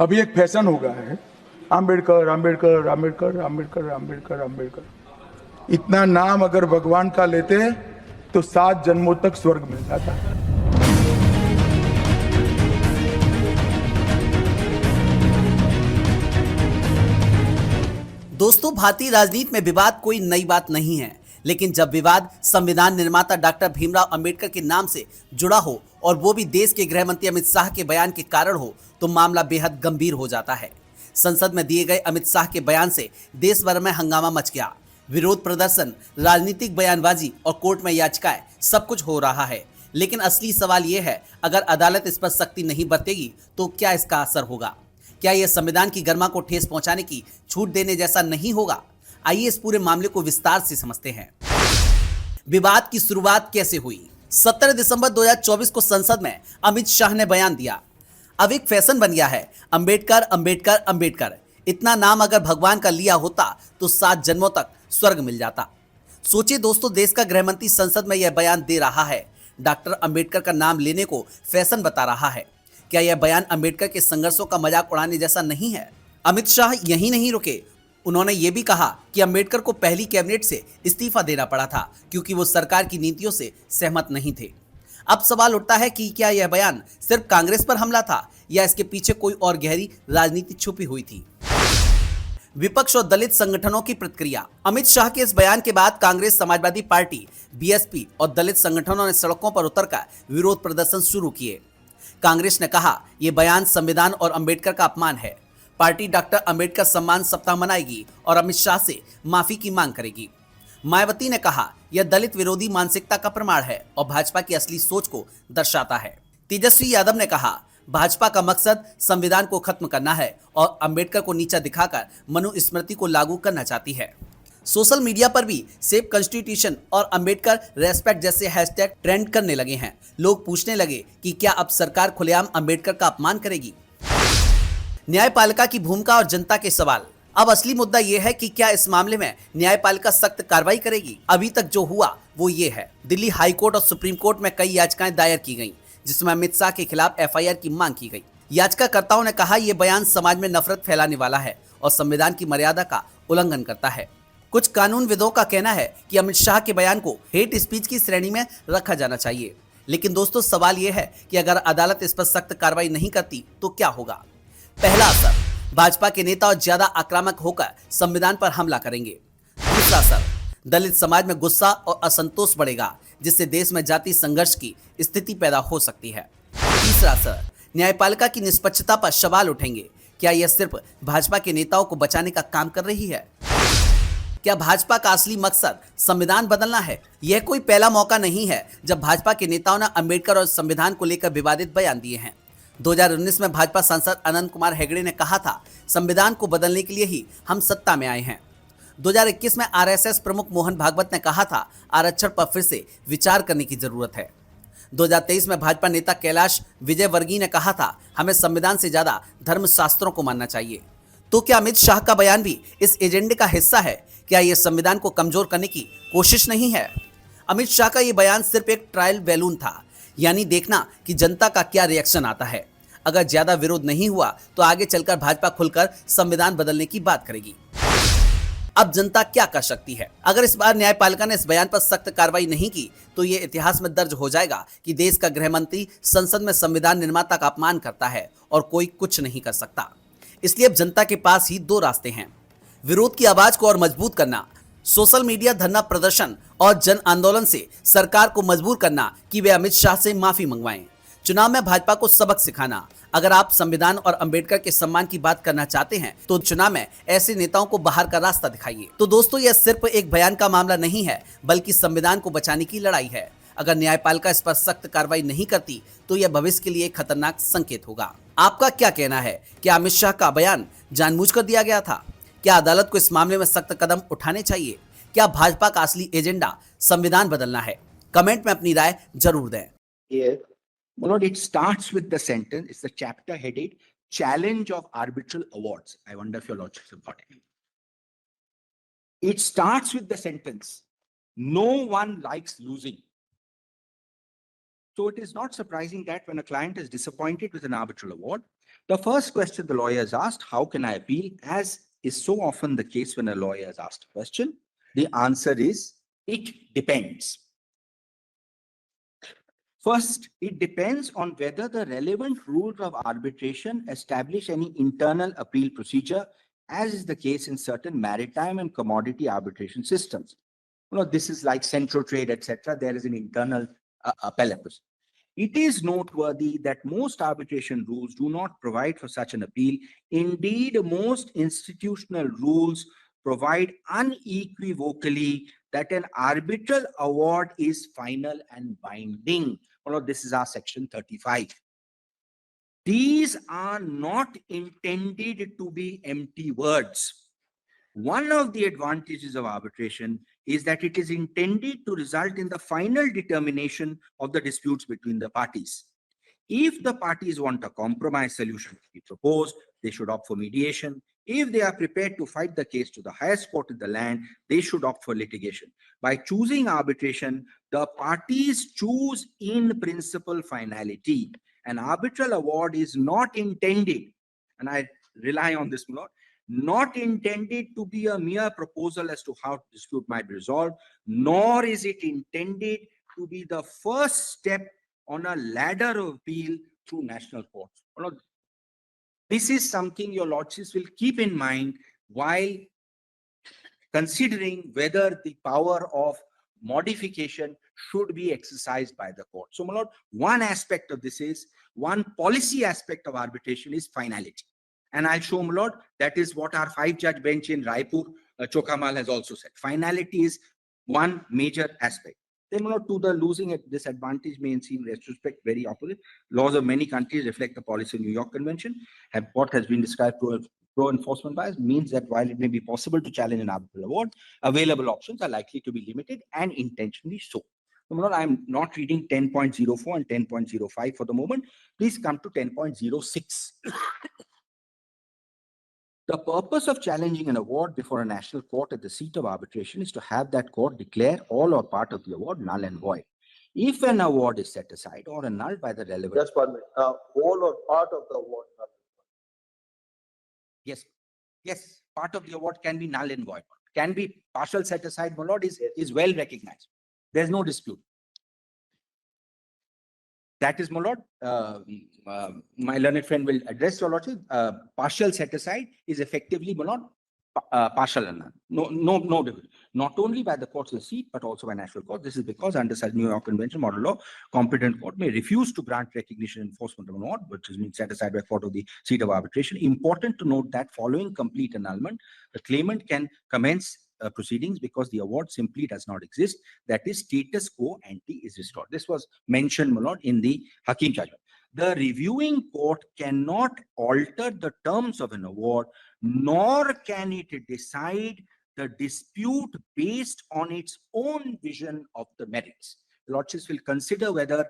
अभी एक फैशन हो गया है, आम्बेडकर आम्बेडकर आम्बेडकर आम्बेडकर आम्बेडकर आम्बेडकर। इतना नाम अगर भगवान का लेते तो 7 जन्मों तक स्वर्ग मिल जाता। दोस्तों, भारतीय राजनीति में विवाद कोई नई बात नहीं है, लेकिन जब विवाद संविधान निर्माता डॉक्टर भीमराव अंबेडकर के नाम से जुड़ा हो और वो भी देश के गृह मंत्री अमित शाह के बयान के कारण हो, तो मामला बेहद गंभीर हो जाता है। संसद में दिए गए अमित शाह के बयान से देश भर में हंगामा मच गया। विरोध प्रदर्शन, राजनीतिक बयानबाजी और कोर्ट में याचिकाएं, सब कुछ हो रहा है। लेकिन असली सवाल यह है, अगर अदालत इस पर सख्ती नहीं बरतेगी तो क्या इसका असर होगा? क्या यह संविधान की गरिमा को ठेस पहुंचाने की छूट देने जैसा नहीं होगा? आइए इस पूरे मामले को विस्तार से समझते हैं। विवाद की शुरुआत कैसे हुई? 17 दिसंबर 2024 को संसद में अमित शाह ने बयान दिया। अब एक फैशन बन गया है, अंबेडकर अंबेडकर अंबेडकर। इतना नाम अगर भगवान का लिया होता तो 7 जन्मों तक स्वर्ग मिल जाता। सोचिए दोस्तों, देश का गृह मंत्री संसद में यह बयान दे रहा है, डॉक्टर अंबेडकर का नाम लेने को फैशन बता रहा है। क्या यह बयान अंबेडकर के संघर्षों का मजाक उड़ाने जैसा नहीं है? अमित शाह यहीं नहीं रुके, उन्होंने ये भी कहा कि अंबेडकर को पहली कैबिनेट से इस्तीफा देना पड़ा था क्योंकि वो सरकार की नीतियों से सहमत नहीं थे। अब सवाल उठता है कि क्या यह बयान सिर्फ कांग्रेस पर हमला था या इसके पीछे कोई और गहरी राजनीति छुपी हुई थी? विपक्ष और दलित संगठनों की प्रतिक्रिया। अमित शाह के इस बयान के बाद कांग्रेस, समाजवादी पार्टी, बीएसपी और दलित संगठनों ने सड़कों पर उतरकर विरोध प्रदर्शन शुरू किए। कांग्रेस ने कहा, यह बयान संविधान और अंबेडकर का अपमान है। पार्टी डॉक्टर अंबेडकर सम्मान सप्ताह मनाएगी और अमित शाह से माफी की मांग करेगी। मायावती ने कहा, यह दलित विरोधी मानसिकता का प्रमाण है और भाजपा की असली सोच को दर्शाता है। तेजस्वी यादव ने कहा, भाजपा का मकसद संविधान को खत्म करना है और अंबेडकर को नीचा दिखाकर मनुस्मृति को लागू करना चाहती है। सोशल मीडिया पर भी सेव कॉन्स्टिट्यूशन और अंबेडकर रेस्पेक्ट जैसे हैशटैग ट्रेंड करने लगे हैं। लोग पूछने लगे कि क्या अब सरकार खुलेआम अंबेडकर का अपमान करेगी? न्यायपालिका की भूमिका और जनता के सवाल। अब असली मुद्दा यह है कि क्या इस मामले में न्यायपालिका सख्त कार्रवाई करेगी? अभी तक जो हुआ वो ये है, दिल्ली हाई कोर्ट और सुप्रीम कोर्ट में कई याचिकाएं दायर की गईं, जिसमें अमित शाह के खिलाफ एफआईआर की मांग की गई। याचिकाकर्ताओं ने कहा, यह बयान समाज में नफरत फैलाने वाला है और संविधान की मर्यादा का उल्लंघन करता है। कुछ कानूनविदों का कहना है कि अमित शाह के बयान को हेट स्पीच की श्रेणी में रखा जाना चाहिए। लेकिन दोस्तों, सवाल यह है कि अगर अदालत इस पर सख्त कार्रवाई नहीं करती तो क्या होगा? पहला असर, भाजपा के नेता और ज्यादा आक्रामक होकर संविधान पर हमला करेंगे। दूसरा असर, दलित समाज में गुस्सा और असंतोष बढ़ेगा, जिससे देश में जातीय संघर्ष की स्थिति पैदा हो सकती है। तीसरा असर, न्यायपालिका की निष्पक्षता पर सवाल उठेंगे। क्या यह सिर्फ भाजपा के नेताओं को बचाने का काम कर रही है? क्या भाजपा का असली मकसद संविधान बदलना है? यह कोई पहला मौका नहीं है जब भाजपा के नेताओं ने अंबेडकर और संविधान को लेकर विवादित बयान दिए हैं। 2019 में भाजपा सांसद अनंत कुमार हेगड़े ने कहा था, संविधान को बदलने के लिए ही हम सत्ता में आए हैं। 2021 में आरएसएस प्रमुख मोहन भागवत ने कहा था, आरक्षण पर फिर से विचार करने की जरूरत है। 2023 में भाजपा नेता कैलाश विजयवर्गीय ने कहा था, हमें संविधान से ज्यादा धर्मशास्त्रों को मानना चाहिए। तो क्या अमित शाह का बयान भी इस एजेंडे का हिस्सा है? क्या यह संविधान को कमजोर करने की कोशिश नहीं है? अमित शाह का यह बयान सिर्फ एक ट्रायल बैलून था, यानी देखना कि जनता का क्या रिएक्शन आता है। अगर ज्यादा विरोध नहीं हुआ तो आगे चलकर भाजपा खुलकर संविधान बदलने की बात करेगी। अब जनता क्या कर सकती है? अगर इस बार न्यायपालिका ने इस बयान पर सख्त कार्रवाई नहीं की तो ये इतिहास में दर्ज हो जाएगा कि देश का गृह मंत्री संसद में संविधान निर्माता का अपमान करता है और कोई कुछ नहीं कर सकता। इसलिए अब जनता के पास ही 2 रास्ते हैं, विरोध की आवाज को और मजबूत करना, सोशल मीडिया, धरना प्रदर्शन और जन आंदोलन से सरकार को मजबूर करना कि वे अमित शाह से माफी मंगवाएं। चुनाव में भाजपा को सबक सिखाना। अगर आप संविधान और अंबेडकर के सम्मान की बात करना चाहते हैं तो चुनाव में ऐसे नेताओं को बाहर का रास्ता दिखाइए। तो दोस्तों, यह सिर्फ एक बयान का मामला नहीं है, बल्कि संविधान को बचाने की लड़ाई है। अगर न्यायपालिका इस पर सख्त कार्रवाई नहीं करती तो यह भविष्य के लिए खतरनाक संकेत होगा। आपका क्या कहना है? क्या अमित शाह का बयान जानबूझकर दिया गया था? क्या अदालत को इस मामले में सख्त कदम उठाने चाहिए? क्या भाजपा का असली एजेंडा संविधान बदलना है? कमेंट में अपनी राय जरूर दें। Here, it starts with the sentence. It's the chapter headed "Challenge of Arbitral Awards." I wonder if your lordship have got it. It starts with the sentence, "No one likes losing." So it is not surprising that when a client is disappointed with an arbitral award, the first question the lawyer is asked, how can I appeal? As is so often the case when a lawyer is asked a question, the answer is, it depends. First, it depends on whether the relevant rules of arbitration establish any internal appeal procedure, as is the case in certain maritime and commodity arbitration systems. This is like Central Trade, etc. There is an internal appellate procedure. It is noteworthy that most arbitration rules do not provide for such an appeal. Indeed, most institutional rules provide unequivocally that an arbitral award is final and binding. This is our section 35. These are not intended to be empty words. One of the advantages of arbitration is that it is intended to result in the final determination of the disputes between the parties. If the parties want a compromise solution to be proposed, they should opt for mediation. If they are prepared to fight the case to the highest court in the land, they should opt for litigation. By choosing arbitration, the parties choose in principle finality. An arbitral award is not intended, and I rely on this a lot, not intended to be a mere proposal as to how dispute might be resolved, nor is it intended to be the first step on a ladder of appeal through national courts. This is something your lordships will keep in mind while considering whether the power of modification should be exercised by the court. So, my lord, one aspect of this is, one policy aspect of arbitration is finality. And I'll show, my lord, that is what our 5-judge bench in Raipur, Chokamal, has also said. Finality is one major aspect. Then, my lord, to the losing at disadvantage may seem retrospect very opposite. Laws of many countries reflect the policy of New York Convention. What has been described pro-enforcement bias means that while it may be possible to challenge an arbitral award, available options are likely to be limited and intentionally so. I'm not reading 10.04 and 10.05 for the moment. Please come to 10.06. The purpose of challenging an award before a national court at the seat of arbitration is to have that court declare all or part of the award null and void. If an award is set aside or annulled by the relevant... Just 1 minute. Whole or part of the award? Yes, part of the award can be null and void. Can be partial set aside, my lord, is well recognized. There's no dispute. That is, my lord, my learned friend will address your lordship. Partial set aside is effectively, my lord, partial and no division. Not only by the courts of the seat, but also by national courts. This is because under such New York Convention model law, competent court may refuse to grant recognition and enforcement of an award, which has been set aside by court of the seat of arbitration. Important to note that following complete annulment, the claimant can commence proceedings because the award simply does not exist. That is, status quo ante is restored. This was mentioned, my lord, in the Hakim judgment. The reviewing court cannot alter the terms of an award, nor can it decide the dispute based on its own vision of the merits. Lordships will consider whether,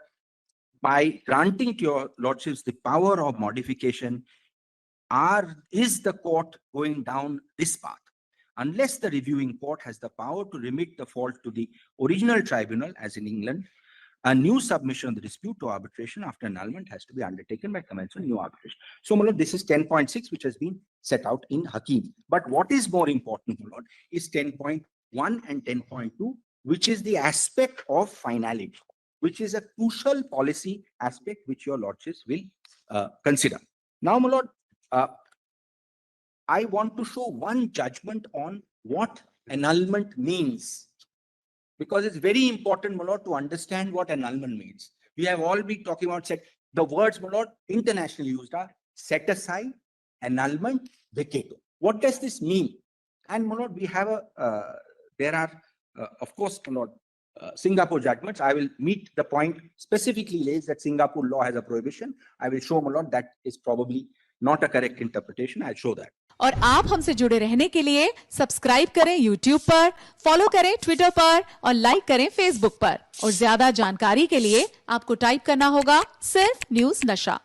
by granting to your lordships the power of modification, is the court going down this path. Unless the reviewing court has the power to remit the fault to the original tribunal, as in England, a new submission of the dispute to arbitration after annulment has to be undertaken by commencement of new arbitration. So, my lord, this is 10.6, which has been set out in Hakim. But what is more important, my lord, is 10.1 and 10.2, which is the aspect of finality, which is a crucial policy aspect which your lordships will consider. Now, my lord, I want to show one judgment on what annulment means, because it's very important, my lord, to understand what annulment means. We have all been talking about the words, my lord, internationally used are set aside, annulment, vacatur. What does this mean? And, my lord, we have there are, of course, my lord, Singapore judgments. I will meet the point specifically lays that Singapore law has a prohibition. I will show, my lord, that is probably not a correct interpretation. I'll show that. और आप हमसे जुड़े रहने के लिए subscribe करें YouTube पर, follow करें Twitter पर और लाइक करें Facebook पर। और ज्यादा जानकारी के लिए आपको टाइप करना होगा सिर्फ न्यूज़ नशा।